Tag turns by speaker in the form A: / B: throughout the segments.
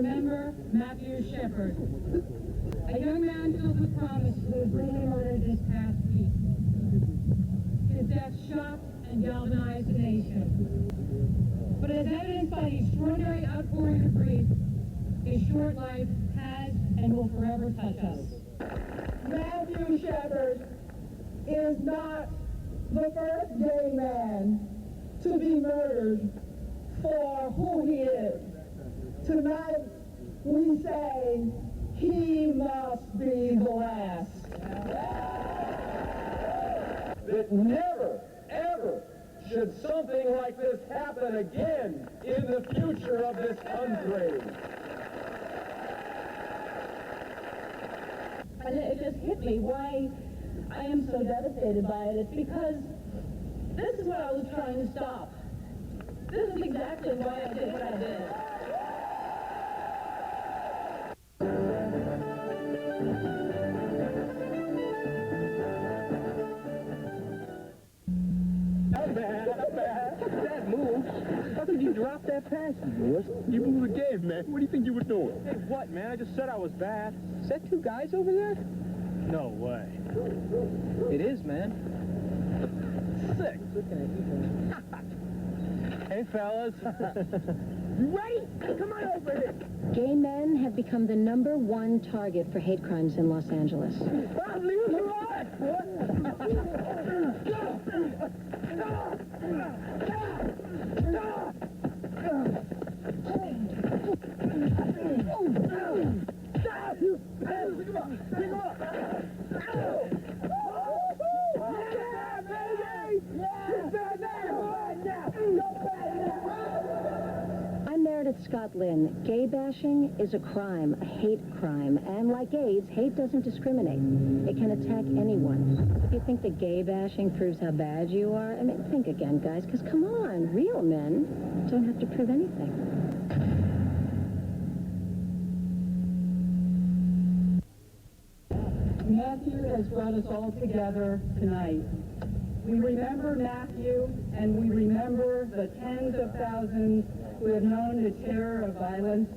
A: remember Matthew Shepard, a young man filled with promise who was brutally murdered this past week. His death shocked and galvanized the nation. But as evidenced by the extraordinary outpouring of grief, his short life has and will forever touch us.
B: Matthew Shepard is not the first gay man to be murdered for who he is. Tonight, we say he must be the last.
C: That never, ever should something like this happen again in the future of this country.
D: And it just hit me why I am so devastated by it. It's because this is what I was trying to stop. This is exactly why I did what I did.
C: That move. How could you drop that pass? You moved again, man. What do you think you were doing? Hey, what, man? I just said I was bad. Is that two guys over there? No way. It is, man. Sick. Hey, fellas. You ready? Come on over here.
E: Gay men have become the #1 target for hate crimes in Los Angeles.
C: Leave us alive,
E: I'm Meredith Scott Lynn. Gay bashing is a crime, a hate crime, and like AIDS, hate doesn't discriminate. It can attack anyone. If you think that gay bashing proves how bad you are, I mean, think again, guys, because come on, real men don't have to prove anything.
A: Matthew has brought us all together tonight. We remember Matthew, and we remember the tens of thousands who have known the terror of violence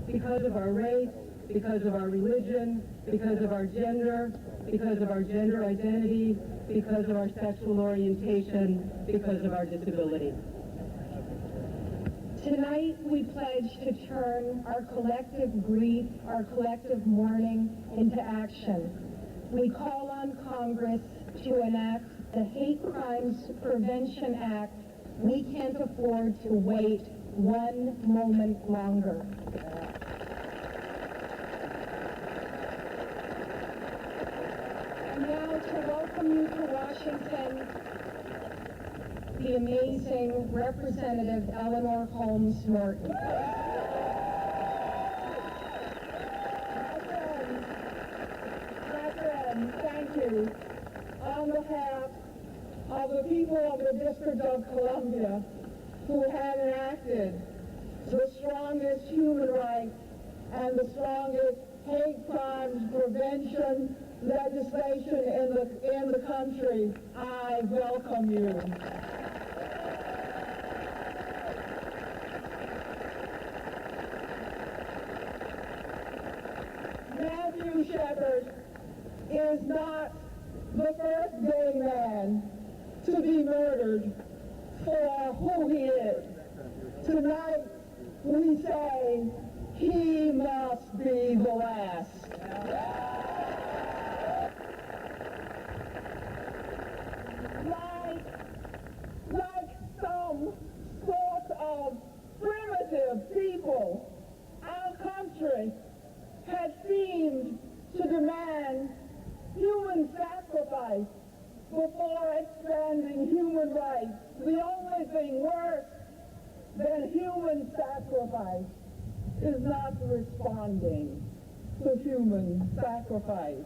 A: because of our race, because of our religion, because of our gender, because of our gender identity, because of our sexual orientation, because of our disability. Tonight, we pledge to turn our collective grief, our collective mourning into action. We call on Congress to enact the Hate Crimes Prevention Act. We can't afford to wait one moment longer. And now to welcome you to Washington, the amazing Representative Eleanor Holmes-Norton. Thank you. On behalf of the people of the District of Columbia who have enacted the strongest human rights and the strongest hate crimes prevention legislation in the country, I welcome you. Matthew Shepard is not the first gay man to be murdered for who he is. Tonight, we say he must be the last. Like some sort of primitive people, our country has seemed to demand human sacrifice before expanding human rights. The only thing worse than human sacrifice is not responding to human sacrifice.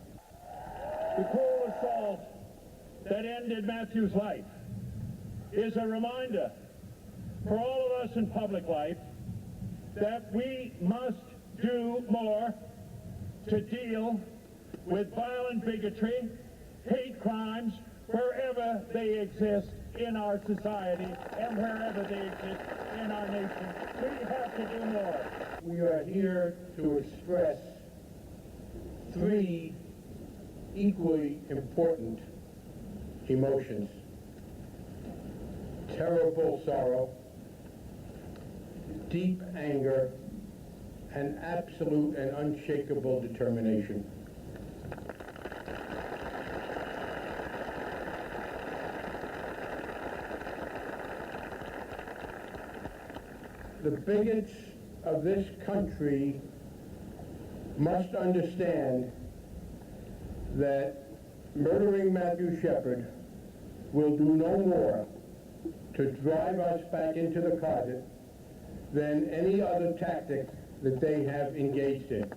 F: The cruel assault that ended Matthew's life is a reminder for all of us in public life that we must do more to deal with violent bigotry, hate crimes, wherever they exist in our society and wherever they exist in our nation. We have to do more.
G: We are here to express three equally important emotions: terrible sorrow, deep anger, and absolute and unshakable determination. The bigots of this country must understand that murdering Matthew Shepard will do no more to drive us back into the closet than any other tactic that they have engaged in.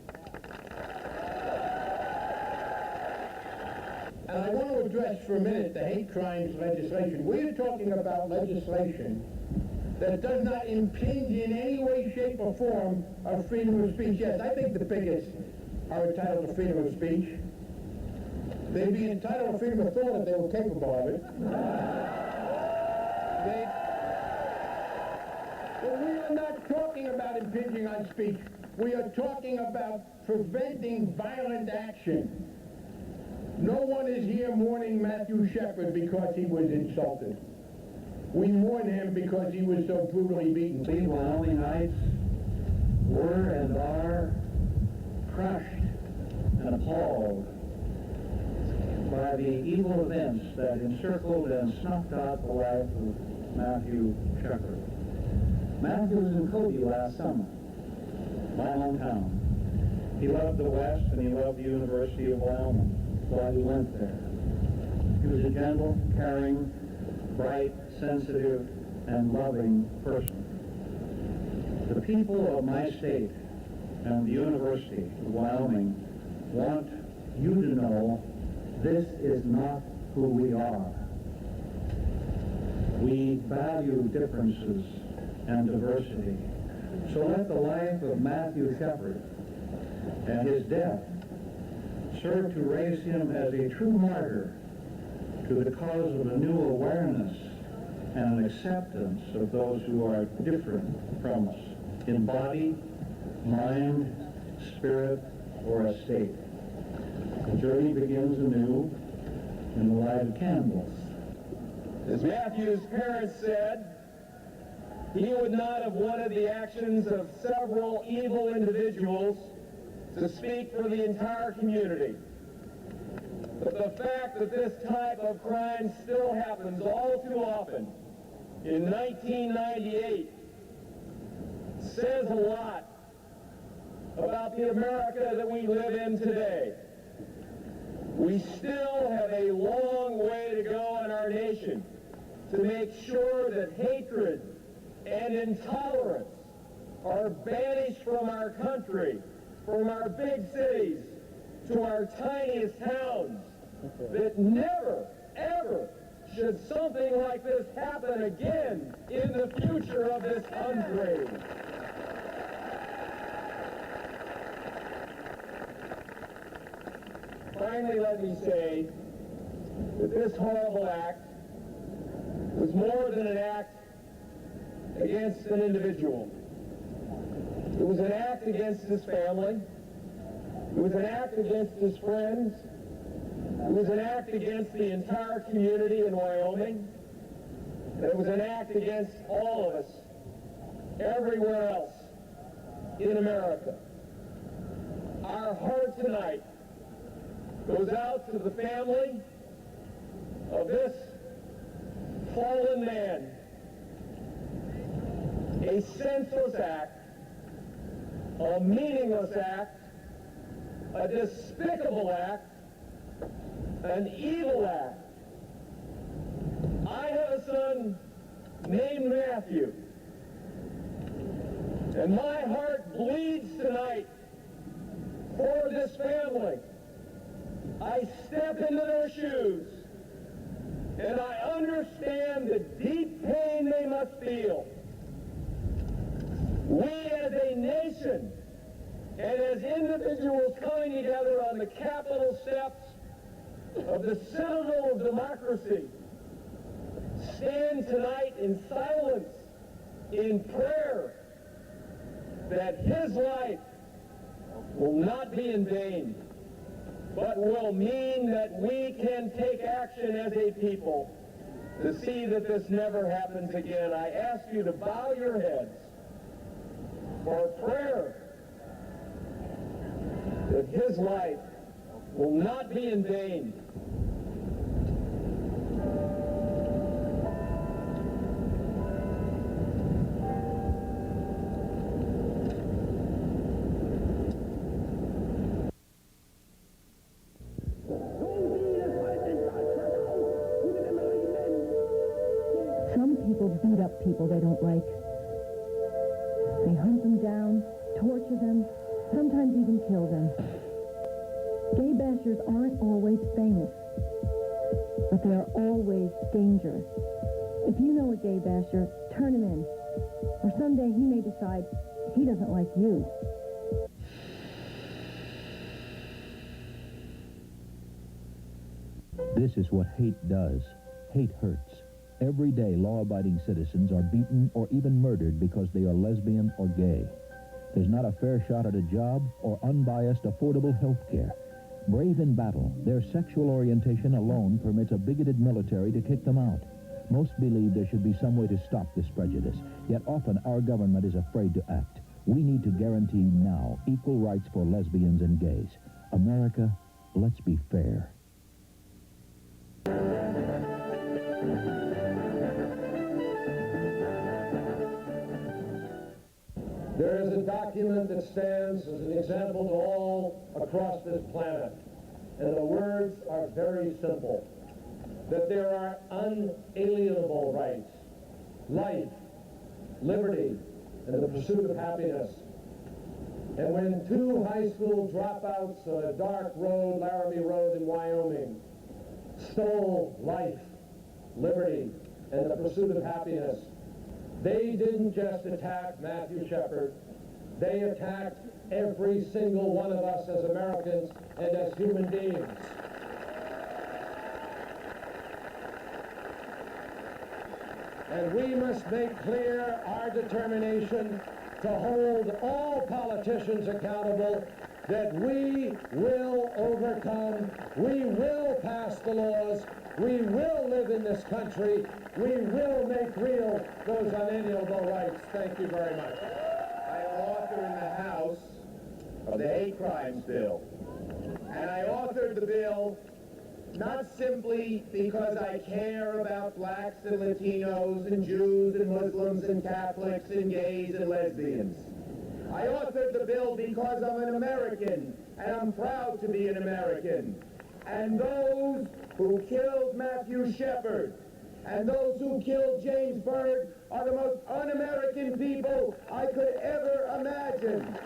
G: And I want to address for a minute the hate crimes legislation. We are talking about legislation that does not impinge in any way, shape, or form of freedom of speech. Yes, I think the bigots are entitled to freedom of speech. They'd be entitled to freedom of thought if they were capable of it. But we are not talking about impinging on speech. We are talking about preventing violent action. No one is here mourning Matthew Shepard because he was insulted. We mourn him because he was so brutally beaten.
H: We Wyomingites were and are crushed and appalled by the evil events that encircled and snuffed out the life of Matthew Shepard. Matthew was in Cody last summer, my hometown. He loved the West and he loved the University of Wyoming. That's why he went there. He was a gentle, caring, bright, sensitive, and loving person. The people of my state and the University of Wyoming want you to know this is not who we are. We value differences and diversity. So let the life of Matthew Shepard and his death serve to raise him as a true martyr to the cause of a new awareness and an acceptance of those who are different from us in body, mind, spirit, or estate. The journey begins anew in the light of candles.
C: As Matthew's parents said, he would not have wanted the actions of several evil individuals to speak for the entire community. But the fact that this type of crime still happens all too often in 1998 says a lot about the America that we live in today. We still have a long way to go in our nation to make sure that hatred and intolerance are banished from our country, from our big cities to our tiniest towns, that never, ever should something like this happen again in the future of this country. Finally, let me say that this horrible act was more than an act against an individual. It was an act against his family. It was an act against his friends. It was an act against the entire community in Wyoming. And it was an act against all of us, everywhere else in America. Our heart tonight goes out to the family of this fallen man. A senseless act, a meaningless act, a despicable act, an evil act. I have a son named Matthew, and my heart bleeds tonight for this family. I step into their shoes, and I understand the deep pain they must feel. We as a nation and as individuals coming together on the Capitol steps of the citadel of democracy, stand tonight in silence, in prayer, that his life will not be in vain, but will mean that we can take action as a people to see that this never happens again. I ask you to bow your heads for a prayer that his life will not be in vain.
I: Some people beat up people they don't like. They hunt them down, torture them, sometimes even kill them. Gay bashers aren't always famous, but they are always dangerous. If you know a gay basher, turn him in, or someday he may decide he doesn't like you.
J: This is what hate does. Hate hurts. Every day, law-abiding citizens are beaten or even murdered because they are lesbian or gay. There's not a fair shot at a job or unbiased, affordable health care. Brave in battle, their sexual orientation alone permits a bigoted military to kick them out. Most believe there should be some way to stop this prejudice, yet often our government is afraid to act. We need to guarantee now equal rights for lesbians and gays. America, let's be fair.
G: There is a document that stands as an example to all across this planet, and the words are very simple, that there are unalienable rights, life, liberty, and the pursuit of happiness. And when two high school dropouts on a dark road, Laramie Road in Wyoming, stole life, liberty, and the pursuit of happiness, they didn't just attack Matthew Shepard. They attacked every single one of us as Americans and as human beings. And we must make clear our determination to hold all politicians accountable, that we will overcome, we will pass the laws, we will live in this country, we will make real those unalienable rights. Thank you very much.
K: I am author in the House of the Hate Crimes Bill. And I authored the bill not simply because I care about blacks and Latinos and Jews and Muslims and Catholics and gays and lesbians. I authored the bill because I'm an American, and I'm proud to be an American. And those who killed Matthew Shepard and those who killed James Byrd are the most un-American people I could ever imagine.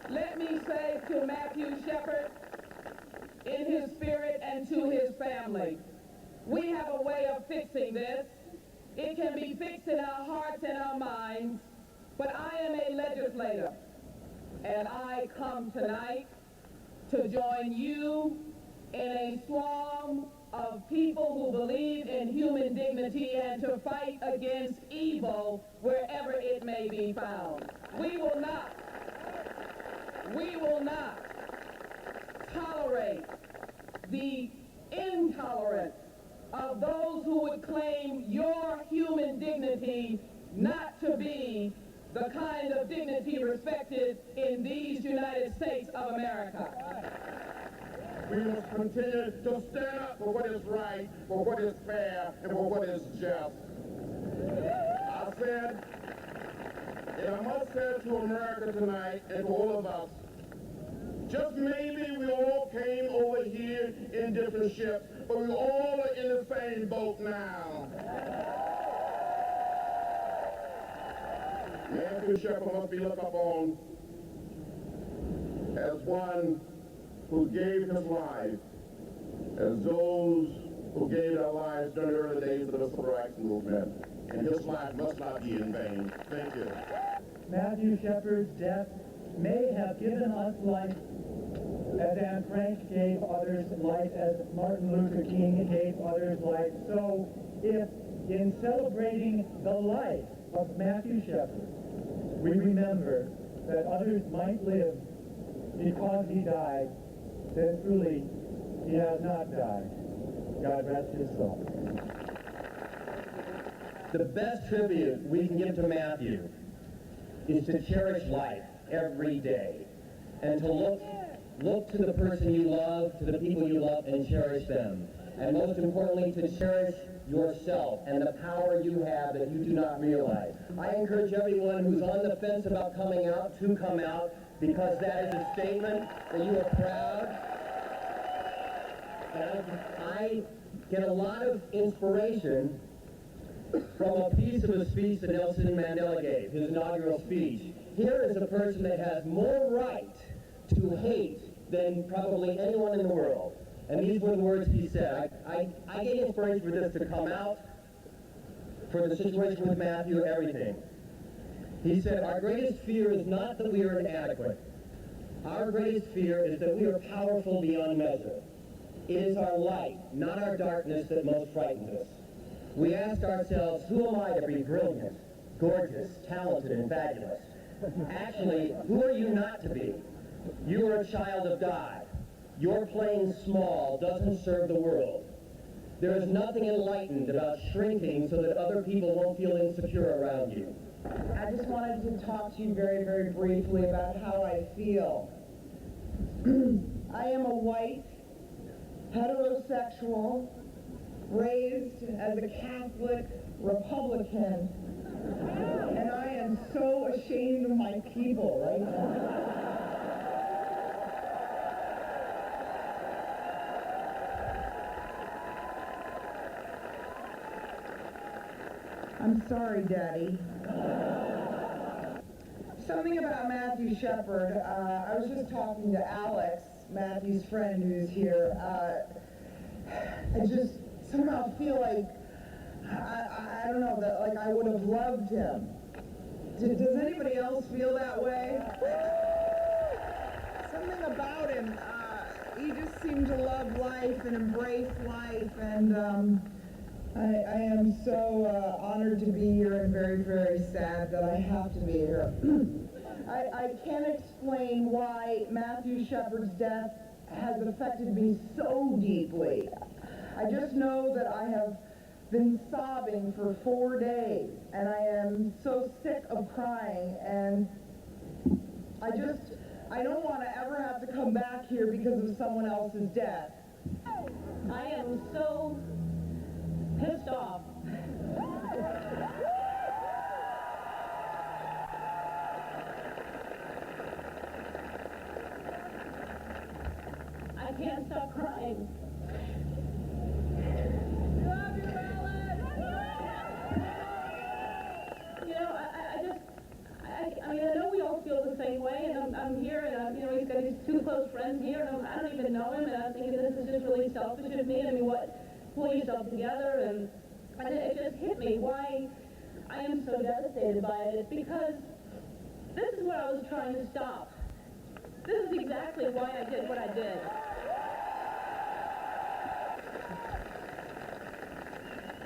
A: Let me say to Matthew Shepard, in his spirit and to his family, we have a way of fixing this. It can be fixed in our hearts and our minds, but I am a legislator, and I come tonight to join you in a swarm of people who believe in human dignity and to fight against evil wherever it may be found. We will not tolerate the intolerance of those who would claim your human dignity not to be the kind of dignity respected in these United States of America.
K: We must continue to stand up for what is right, for what is fair, and for what is just. I said, and I must say to America tonight and to all of us, just maybe we all came over here in different ships, but we all are in the same boat now. Matthew Shepard must be looked upon as one who gave his life, as those who gave their lives during the early days of the civil rights movement. And his life must not be in vain. Thank you.
B: Matthew Shepard's death may have given us life,
L: as Anne Frank gave others life, as Martin Luther King gave others life. So if in celebrating the life of Matthew Shepard, we remember that others might live because he died, then truly he has not died. God rest his soul.
M: The best tribute we can give to Matthew is to cherish life every day and to look to the person you love, to the people you love, and cherish them. And most importantly, to cherish yourself and the power you have that you do not realize. I encourage everyone who's on the fence about coming out to come out, because that is a statement that you are proud. And I get a lot of inspiration from a piece of a speech that Nelson Mandela gave, his inaugural speech. Here is a person that has more right to hate than probably anyone in the world. And these were the words he said. I get inspiration for this to come out, for the situation with Matthew, everything. He said, our greatest fear is not that we are inadequate. Our greatest fear is that we are powerful beyond measure. It is our light, not our darkness, that most frightens us. We ask ourselves, who am I to be brilliant, gorgeous, talented, and fabulous? Actually, who are you not to be? You are a child of God. Your playing small doesn't serve the world. There is nothing enlightened about shrinking so that other people won't feel insecure around you.
B: I just wanted to talk to you very, very briefly about how I feel. I am a white, heterosexual, raised as a Catholic Republican, and I am so ashamed of my people right now. I'm sorry, Daddy. Something about Matthew Shepard. I was just talking to Alex, Matthew's friend who's here. I just somehow feel like, I don't know, that like I would have loved him. Does anybody else feel that way? Something about him, he just seemed to love life and embrace life, and I am so honored to be here and very, very sad that I have to be here. I can't explain why Matthew Shepard's death has affected me so deeply. I just know that I have been sobbing for 4 days, and I am so sick of crying, and I don't want to ever have to come back here because of someone else's death.
D: I am so pissed off. I can't stop crying. Love you, Alex! You know, I mean, I know we all feel the same way, and I'm here, and you know, he's got his two close friends here, and I don't even know him, and I'm thinking this is just really selfish of me. I mean, pull yourself together, and it just hit me why I am so devastated by it. It's because this is what I was trying to stop. This is exactly why I did what I did.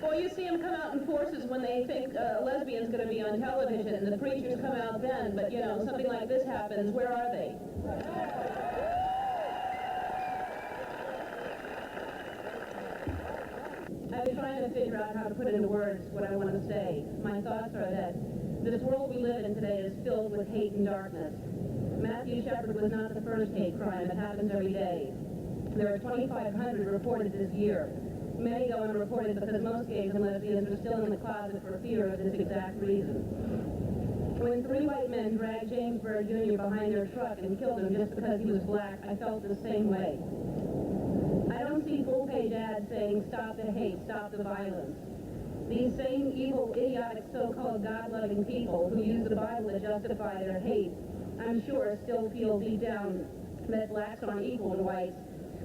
D: Well, you see them come out in forces when they think Lesbian's going to be on television, and the preachers come out then, but you know, something like this happens, where are they? I've been trying to figure out how to put into words what I want to say. My thoughts are that this world we live in today is filled with hate and darkness. Matthew Shepard was not the first hate crime. It happens every day. There are 2,500 reported this year. Many go unreported because most gays and lesbians are still in the closet for fear of this exact reason. When 3 white men dragged James Byrd Jr. behind their truck and killed him just because he was black, I felt the same way. I don't see full-page ads saying, stop the hate, stop the violence. These same evil, idiotic, so-called God-loving people who use the Bible to justify their hate, I'm sure still feel deep down that blacks aren't equal to whites,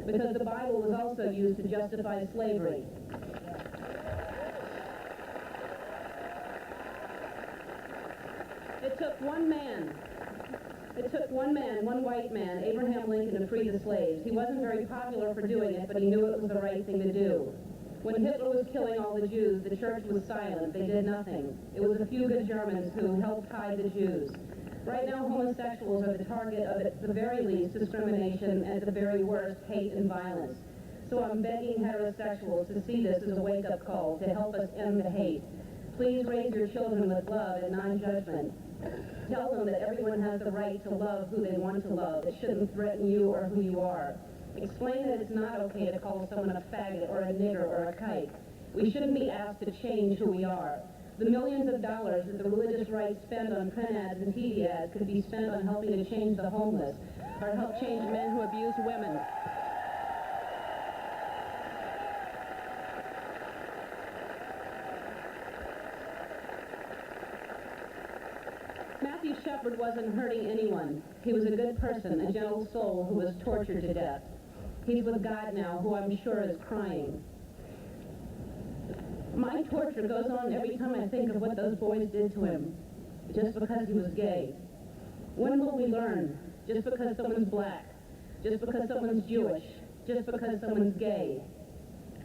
D: because the Bible was also used to justify slavery. It took one man It took one man, one white man, Abraham Lincoln, to free the slaves. He wasn't very popular for doing it, but he knew it was the right thing to do. When Hitler was killing all the Jews, the church was silent. They did nothing. It was a few good Germans who helped hide the Jews. Right now, homosexuals are the target of, at the very least, discrimination, and at the very worst, hate and violence. So I'm begging heterosexuals to see this as a wake-up call to help us end the hate. Please raise your children with love and non-judgment. Tell them that everyone has the right to love who they want to love. It shouldn't threaten you or who you are. Explain that it's not okay to call someone a faggot or a nigger or a kike. We shouldn't be asked to change who we are. The millions of dollars that the religious right spend on print ads and TV ads could be spent on helping to change the homeless, or help change men who abuse women. Matthew Shepard wasn't hurting anyone. He was a good person, a gentle soul who was tortured to death. He's with God now, who I'm sure is crying. My torture goes on every time I think of what those boys did to him, just because he was gay. When will we learn? Just because someone's black, just because someone's Jewish, just because someone's gay.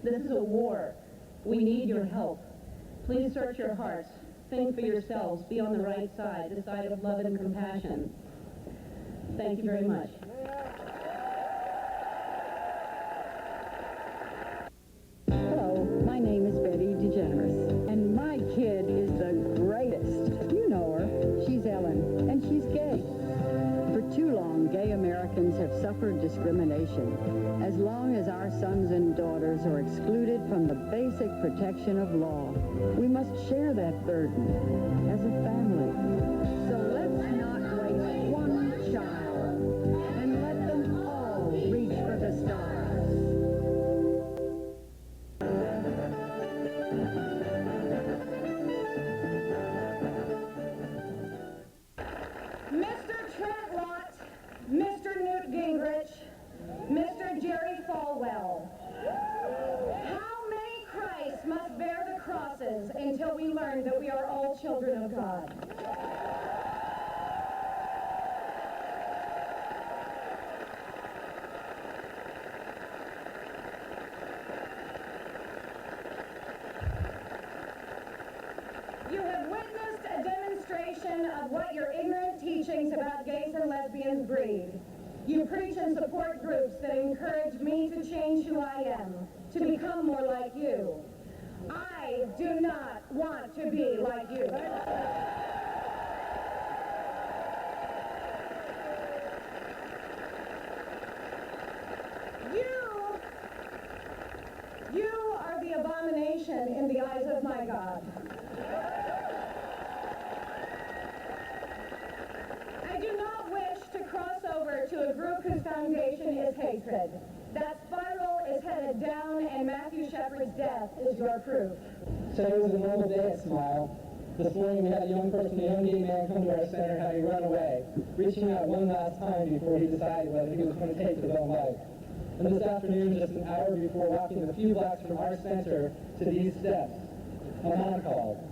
D: This is a war. We need your help. Please search your hearts. Think for yourselves. Be on the right side, the side of love and compassion. Thank you very much.
A: Hello, my name is Betty DeGeneres, and my kid is the greatest. You know her. She's Ellen, and she's gay. For too long, gay Americans have suffered discrimination. As long as our sons and daughters are excluded from the basic protection of law, we must share that burden as a family. So let's not waste one child, and let them all reach for the stars.
N: Mr. Trent Lott, Mr. Newt Gingrich, Mr. Jerry Falwell. How many Christs must bear the crosses until we learn that we are all children of God? You have witnessed a demonstration of what your ignorant teachings about gays and lesbians breed. You preach and support groups that encourage me to change who I am, to become more like you. I do not want to be like you. You are the abomination in the eyes of my God. I do not wish to cross over to a group whose foundation is hatred. That spiral is headed down, and Matthew Shepard's death is your proof.
O: Today was a normal day at SMYAL. This morning we had a young person, a young gay man, come to our center having run away, reaching out one last time before he decided whether he was going to take his own life. And this afternoon, just an hour before walking a few blocks from our center to these steps, my mom called.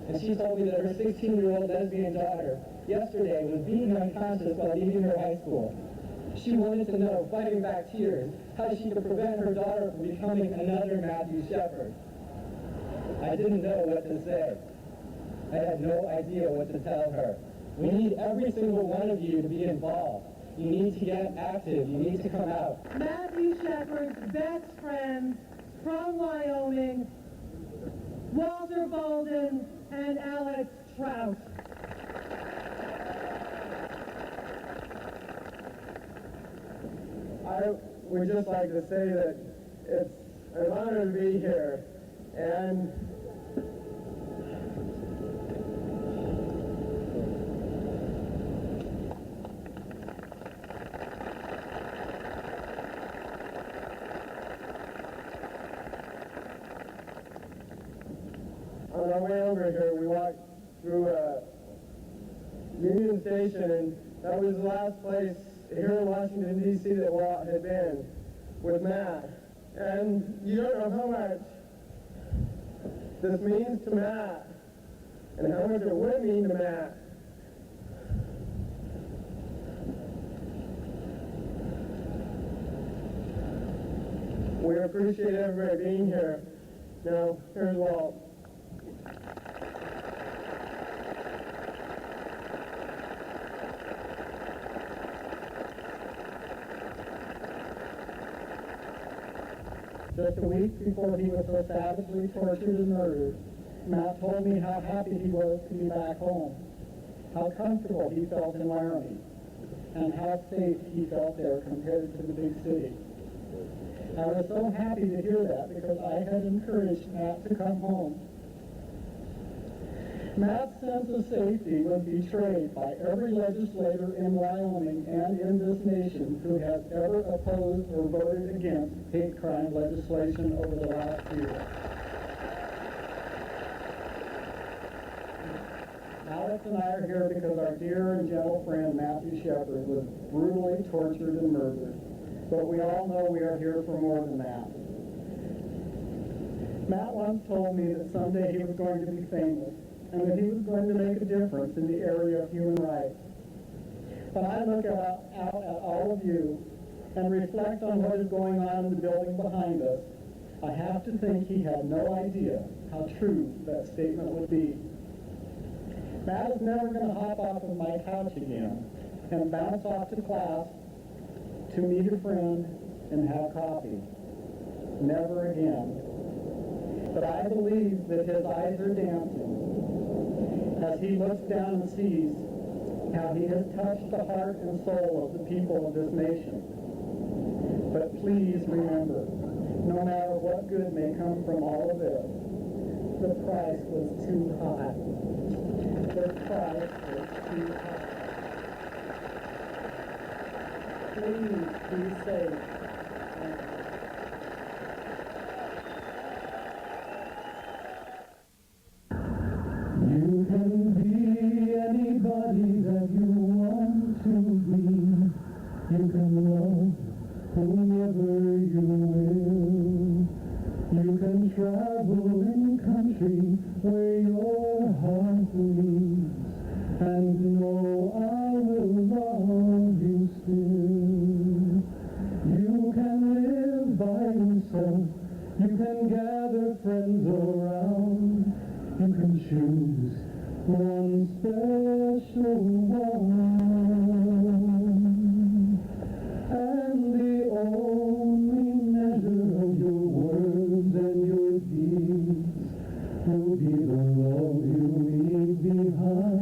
O: And she told me that her 16-year-old lesbian daughter yesterday was beaten unconscious while leaving her high school. She wanted to know, fighting back tears, how she could prevent her daughter from becoming another Matthew Shepard. I didn't know what to say. I had no idea what to tell her. We need every single one of you to be involved. You need to get active. You need to come out.
P: Matthew Shepard's best friends from Wyoming, Walter Bolden and Alex Trout.
Q: I would just like to say that it's an honor to be here, and on our way over here, we walked through Union Station, and that was the last place here in Washington, D.C. that Walt had been with Matt. And you don't know how much this means to Matt, and how much it would mean to Matt appreciate everybody being here. Now, here's Walt.
L: Just a week before he was so savagely tortured and murdered, Matt told me how happy he was to be back home, how comfortable he felt in Laramie, and how safe he felt there compared to the big city. I was so happy to hear that because I had encouraged Matt to come home. Matt's sense of safety was betrayed by every legislator in Wyoming and in this nation who has ever opposed or voted against hate crime legislation over the last year. Alex and I are here because our dear and gentle friend Matthew Shepard was brutally tortured and murdered. But we all know we are here for more than that. Matt once told me that someday he was going to be famous and that he was going to make a difference in the area of human rights. But I look out at all of you and reflect on what is going on in the building behind us. I have to think he had no idea how true that statement would be. Matt is never going to hop off of my couch again and bounce off to class to meet a friend and have coffee. Never again. But I believe that his eyes are dancing as he looks down and sees how he has touched the heart and soul of the people of this nation. But please remember, no matter what good may come from all of this, the price was too high. The price was too high. Please be safe.
R: You can be anybody that you want to be. You can love whomever you will. You can travel in country where your heart bleeds, and know I will love you still. You can live by yourself. You can gather friends around. You can choose one special one, and the only measure of your words and your deeds will be the love you leave behind.